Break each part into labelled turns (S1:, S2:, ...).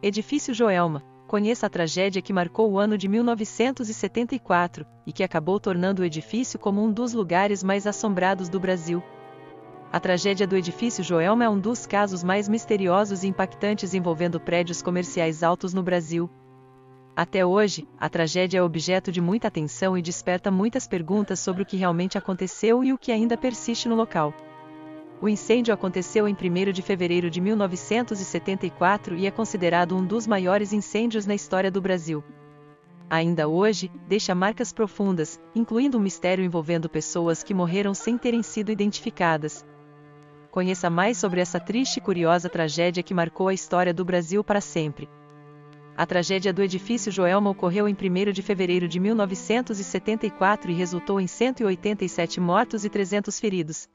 S1: Edifício Joelma. Conheça a tragédia que marcou o ano de 1974 e que acabou tornando o edifício como um dos lugares mais assombrados do Brasil. A tragédia do Edifício Joelma é um dos casos mais misteriosos e impactantes envolvendo prédios comerciais altos no Brasil. Até hoje, a tragédia é objeto de muita atenção e desperta muitas perguntas sobre o que realmente aconteceu e o que ainda persiste no local. O incêndio aconteceu em 1º de fevereiro de 1974 e é considerado um dos maiores incêndios na história do Brasil. Ainda hoje, deixa marcas profundas, incluindo um mistério envolvendo pessoas que morreram sem terem sido identificadas. Conheça mais sobre essa triste e curiosa tragédia que marcou a história do Brasil para sempre. A tragédia do Edifício Joelma ocorreu em 1º de fevereiro de 1974 e resultou em 187 mortos e 300 feridos.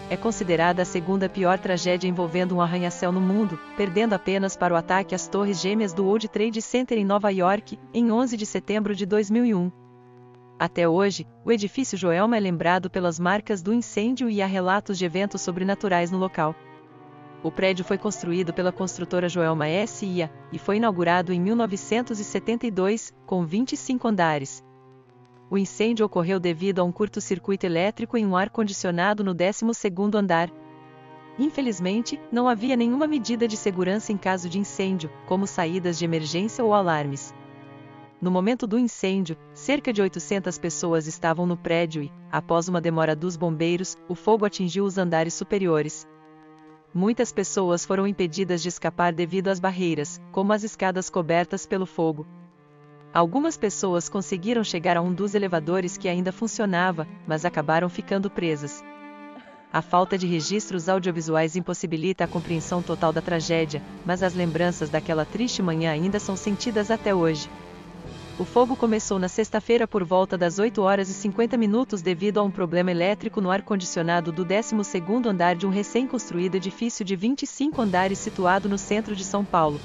S1: É considerada a segunda pior tragédia envolvendo um arranha-céu no mundo, perdendo apenas para o ataque às Torres Gêmeas do World Trade Center em Nova York, em 11 de setembro de 2001. Até hoje, o Edifício Joelma é lembrado pelas marcas do incêndio e há relatos de eventos sobrenaturais no local. O prédio foi construído pela construtora Joelma S.I.A. e foi inaugurado em 1972, com 25 andares. O incêndio ocorreu devido a um curto-circuito elétrico em um ar-condicionado no 12º andar. Infelizmente, não havia nenhuma medida de segurança em caso de incêndio, como saídas de emergência ou alarmes. No momento do incêndio, cerca de 800 pessoas estavam no prédio e, após uma demora dos bombeiros, o fogo atingiu os andares superiores. Muitas pessoas foram impedidas de escapar devido às barreiras, como as escadas cobertas pelo fogo. Algumas pessoas conseguiram chegar a um dos elevadores que ainda funcionava, mas acabaram ficando presas. A falta de registros audiovisuais impossibilita a compreensão total da tragédia, mas as lembranças daquela triste manhã ainda são sentidas até hoje. O fogo começou na sexta-feira por volta das 8h50 devido a um problema elétrico no ar-condicionado do 12º andar de um recém-construído edifício de 25 andares situado no centro de São Paulo.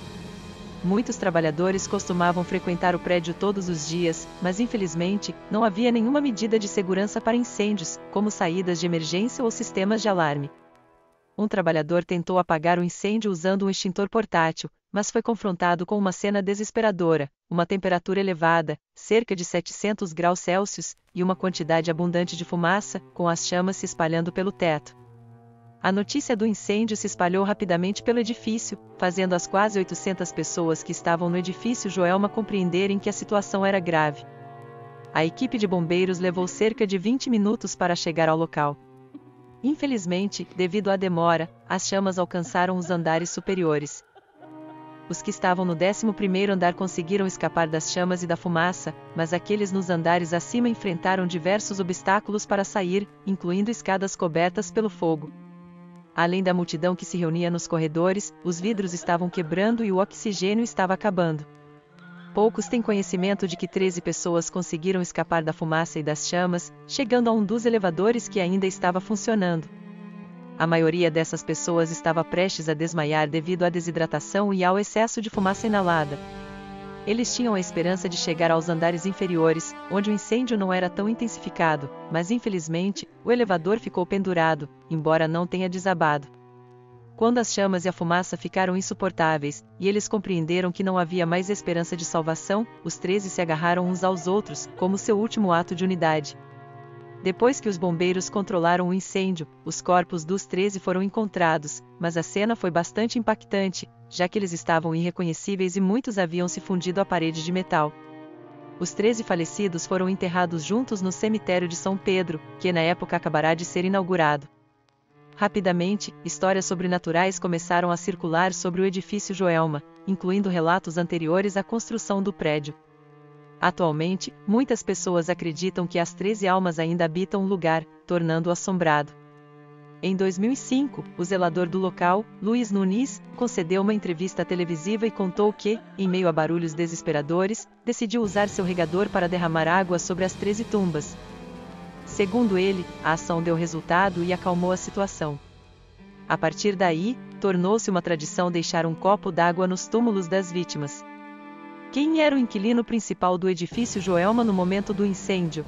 S1: Muitos trabalhadores costumavam frequentar o prédio todos os dias, mas infelizmente, não havia nenhuma medida de segurança para incêndios, como saídas de emergência ou sistemas de alarme. Um trabalhador tentou apagar o incêndio usando um extintor portátil, mas foi confrontado com uma cena desesperadora, uma temperatura elevada, cerca de 700 graus Celsius, e uma quantidade abundante de fumaça, com as chamas se espalhando pelo teto. A notícia do incêndio se espalhou rapidamente pelo edifício, fazendo as quase 800 pessoas que estavam no edifício Joelma compreenderem que a situação era grave. A equipe de bombeiros levou cerca de 20 minutos para chegar ao local. Infelizmente, devido à demora, as chamas alcançaram os andares superiores. Os que estavam no 11º andar conseguiram escapar das chamas e da fumaça, mas aqueles nos andares acima enfrentaram diversos obstáculos para sair, incluindo escadas cobertas pelo fogo. Além da multidão que se reunia nos corredores, os vidros estavam quebrando e o oxigênio estava acabando. Poucos têm conhecimento de que 13 pessoas conseguiram escapar da fumaça e das chamas, chegando a um dos elevadores que ainda estava funcionando. A maioria dessas pessoas estava prestes a desmaiar devido à desidratação e ao excesso de fumaça inalada. Eles tinham a esperança de chegar aos andares inferiores, onde o incêndio não era tão intensificado, mas infelizmente, o elevador ficou pendurado, embora não tenha desabado. Quando as chamas e a fumaça ficaram insuportáveis, e eles compreenderam que não havia mais esperança de salvação, os 13 se agarraram uns aos outros, como seu último ato de unidade. Depois que os bombeiros controlaram o incêndio, os corpos dos 13 foram encontrados, mas a cena foi bastante impactante, já que eles estavam irreconhecíveis e muitos haviam se fundido à parede de metal. Os 13 falecidos foram enterrados juntos no cemitério de São Pedro, que na época acabará de ser inaugurado. Rapidamente, histórias sobrenaturais começaram a circular sobre o edifício Joelma, incluindo relatos anteriores à construção do prédio. Atualmente, muitas pessoas acreditam que as 13 almas ainda habitam o lugar, tornando-o assombrado. Em 2005, o zelador do local, Luiz Nunes, concedeu uma entrevista televisiva e contou que, em meio a barulhos desesperadores, decidiu usar seu regador para derramar água sobre as 13 tumbas. Segundo ele, a ação deu resultado e acalmou a situação. A partir daí, tornou-se uma tradição deixar um copo d'água nos túmulos das vítimas. Quem era o inquilino principal do edifício Joelma no momento do incêndio?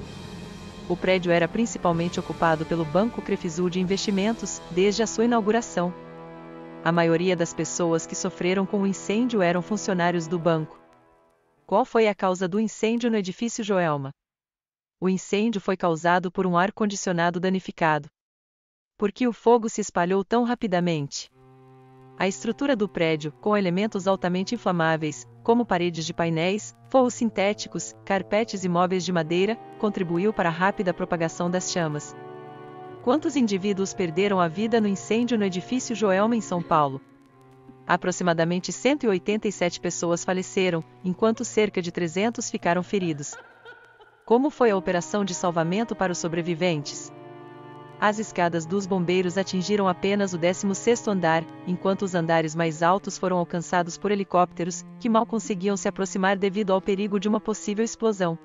S1: O prédio era principalmente ocupado pelo Banco Crefisul de Investimentos, desde a sua inauguração. A maioria das pessoas que sofreram com o incêndio eram funcionários do banco. Qual foi a causa do incêndio no edifício Joelma? O incêndio foi causado por um ar-condicionado danificado. Por que o fogo se espalhou tão rapidamente? A estrutura do prédio, com elementos altamente inflamáveis, como paredes de painéis, forros sintéticos, carpetes e móveis de madeira, contribuiu para a rápida propagação das chamas. Quantos indivíduos perderam a vida no incêndio no edifício Joelma em São Paulo? Aproximadamente 187 pessoas faleceram, enquanto cerca de 300 ficaram feridos. Como foi a operação de salvamento para os sobreviventes? As escadas dos bombeiros atingiram apenas o 16º andar, enquanto os andares mais altos foram alcançados por helicópteros, que mal conseguiam se aproximar devido ao perigo de uma possível explosão.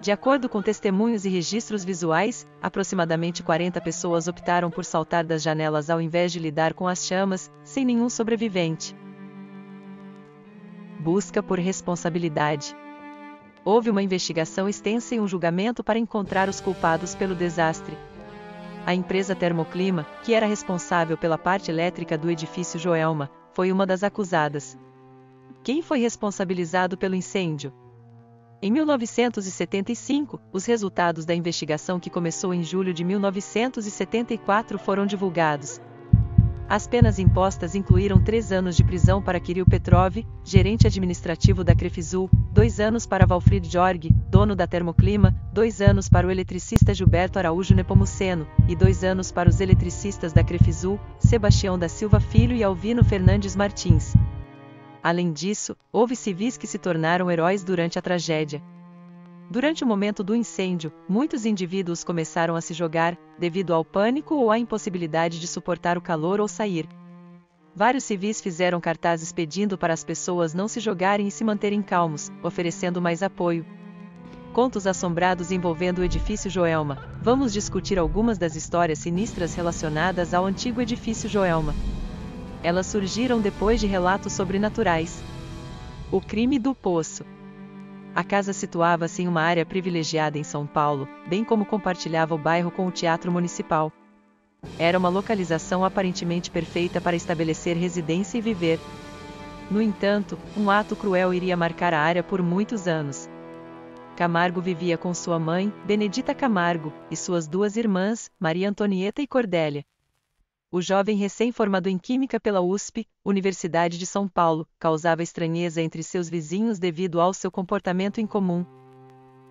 S1: De acordo com testemunhos e registros visuais, aproximadamente 40 pessoas optaram por saltar das janelas ao invés de lidar com as chamas, sem nenhum sobrevivente. Busca por responsabilidade. Houve uma investigação extensa e um julgamento para encontrar os culpados pelo desastre. A empresa Termoclima, que era responsável pela parte elétrica do edifício Joelma, foi uma das acusadas. Quem foi responsabilizado pelo incêndio? Em 1975, os resultados da investigação que começou em julho de 1974 foram divulgados. As penas impostas incluíram 3 anos de prisão para Kirill Petrov, gerente administrativo da Crefizul, 2 anos para Valfrid Jorge, dono da Termoclima, 2 anos para o eletricista Gilberto Araújo Nepomuceno, e 2 anos para os eletricistas da Crefizul, Sebastião da Silva Filho e Alvino Fernandes Martins. Além disso, houve civis que se tornaram heróis durante a tragédia. Durante o momento do incêndio, muitos indivíduos começaram a se jogar, devido ao pânico ou à impossibilidade de suportar o calor ou sair. Vários civis fizeram cartazes pedindo para as pessoas não se jogarem e se manterem calmos, oferecendo mais apoio. Contos assombrados envolvendo o edifício Joelma. Vamos discutir algumas das histórias sinistras relacionadas ao antigo edifício Joelma. Elas surgiram depois de relatos sobrenaturais. O crime do poço. A casa situava-se em uma área privilegiada em São Paulo, bem como compartilhava o bairro com o Teatro Municipal. Era uma localização aparentemente perfeita para estabelecer residência e viver. No entanto, um ato cruel iria marcar a área por muitos anos. Camargo vivia com sua mãe, Benedita Camargo, e suas 2 irmãs, Maria Antonieta e Cordélia. O jovem recém-formado em Química pela USP, Universidade de São Paulo, causava estranheza entre seus vizinhos devido ao seu comportamento incomum.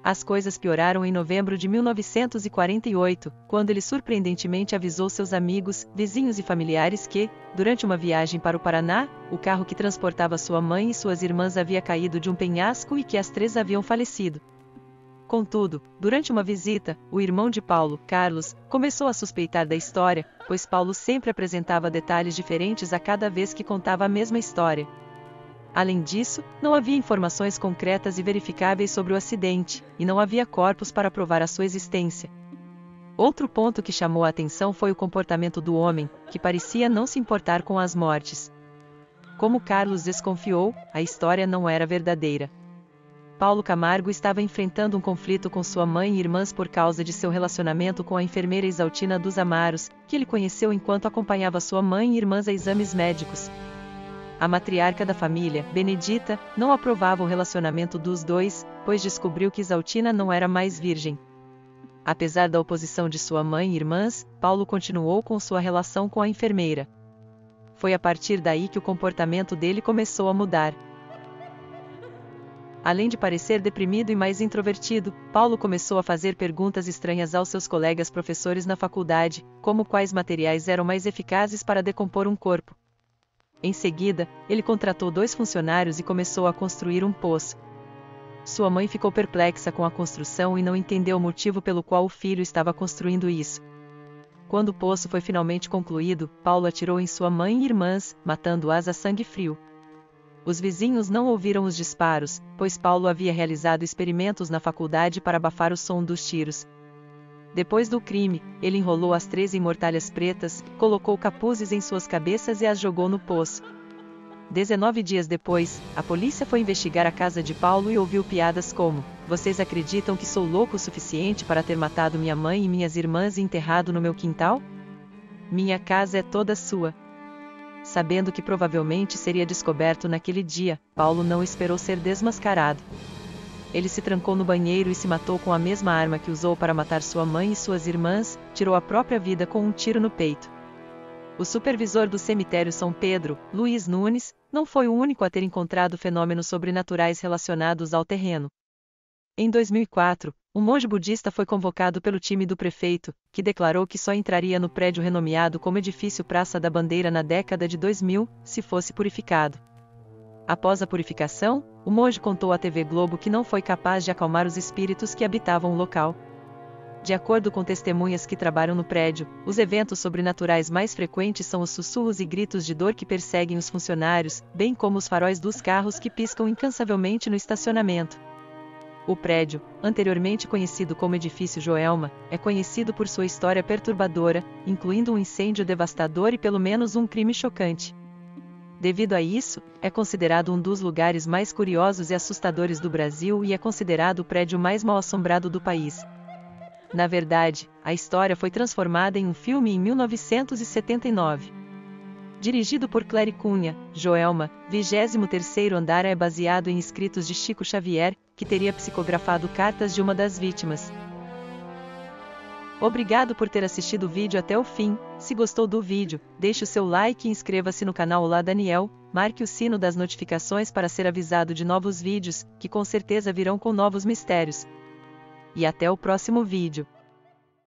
S1: As coisas pioraram em novembro de 1948, quando ele surpreendentemente avisou seus amigos, vizinhos e familiares que, durante uma viagem para o Paraná, o carro que transportava sua mãe e suas irmãs havia caído de um penhasco e que as 3 haviam falecido. Contudo, durante uma visita, o irmão de Paulo, Carlos, começou a suspeitar da história, pois Paulo sempre apresentava detalhes diferentes a cada vez que contava a mesma história. Além disso, não havia informações concretas e verificáveis sobre o acidente, e não havia corpos para provar a sua existência. Outro ponto que chamou a atenção foi o comportamento do homem, que parecia não se importar com as mortes. Como Carlos desconfiou, a história não era verdadeira. Paulo Camargo estava enfrentando um conflito com sua mãe e irmãs por causa de seu relacionamento com a enfermeira Exaltina dos Amaros, que ele conheceu enquanto acompanhava sua mãe e irmãs a exames médicos. A matriarca da família, Benedita, não aprovava o relacionamento dos dois, pois descobriu que Exaltina não era mais virgem. Apesar da oposição de sua mãe e irmãs, Paulo continuou com sua relação com a enfermeira. Foi a partir daí que o comportamento dele começou a mudar. Além de parecer deprimido e mais introvertido, Paulo começou a fazer perguntas estranhas aos seus colegas professores na faculdade, como quais materiais eram mais eficazes para decompor um corpo. Em seguida, ele contratou 2 funcionários e começou a construir um poço. Sua mãe ficou perplexa com a construção e não entendeu o motivo pelo qual o filho estava construindo isso. Quando o poço foi finalmente concluído, Paulo atirou em sua mãe e irmãs, matando-as a sangue frio. Os vizinhos não ouviram os disparos, pois Paulo havia realizado experimentos na faculdade para abafar o som dos tiros. Depois do crime, ele enrolou as 3 em mortalhas pretas, colocou capuzes em suas cabeças e as jogou no poço. 19 dias depois, a polícia foi investigar a casa de Paulo e ouviu piadas como: "Vocês acreditam que sou louco o suficiente para ter matado minha mãe e minhas irmãs e enterrado no meu quintal? Minha casa é toda sua." Sabendo que provavelmente seria descoberto naquele dia, Paulo não esperou ser desmascarado. Ele se trancou no banheiro e se matou com a mesma arma que usou para matar sua mãe e suas irmãs, tirou a própria vida com um tiro no peito. O supervisor do cemitério São Pedro, Luiz Nunes, não foi o único a ter encontrado fenômenos sobrenaturais relacionados ao terreno. Em 2004, um monge budista foi convocado pelo time do prefeito, que declarou que só entraria no prédio renomeado como Edifício Praça da Bandeira na década de 2000, se fosse purificado. Após a purificação, o monge contou à TV Globo que não foi capaz de acalmar os espíritos que habitavam o local. De acordo com testemunhas que trabalham no prédio, os eventos sobrenaturais mais frequentes são os sussurros e gritos de dor que perseguem os funcionários, bem como os faróis dos carros que piscam incansavelmente no estacionamento. O prédio, anteriormente conhecido como Edifício Joelma, é conhecido por sua história perturbadora, incluindo um incêndio devastador e pelo menos um crime chocante. Devido a isso, é considerado um dos lugares mais curiosos e assustadores do Brasil e é considerado o prédio mais mal-assombrado do país. Na verdade, a história foi transformada em um filme em 1979. Dirigido por Clary Cunha, Joelma, 23º andar é baseado em escritos de Chico Xavier, que teria psicografado cartas de uma das vítimas. Obrigado por ter assistido o vídeo até o fim. Se gostou do vídeo, deixe o seu like e inscreva-se no canal Olá Daniel, marque o sino das notificações para ser avisado de novos vídeos, que com certeza virão com novos mistérios. E até o próximo vídeo.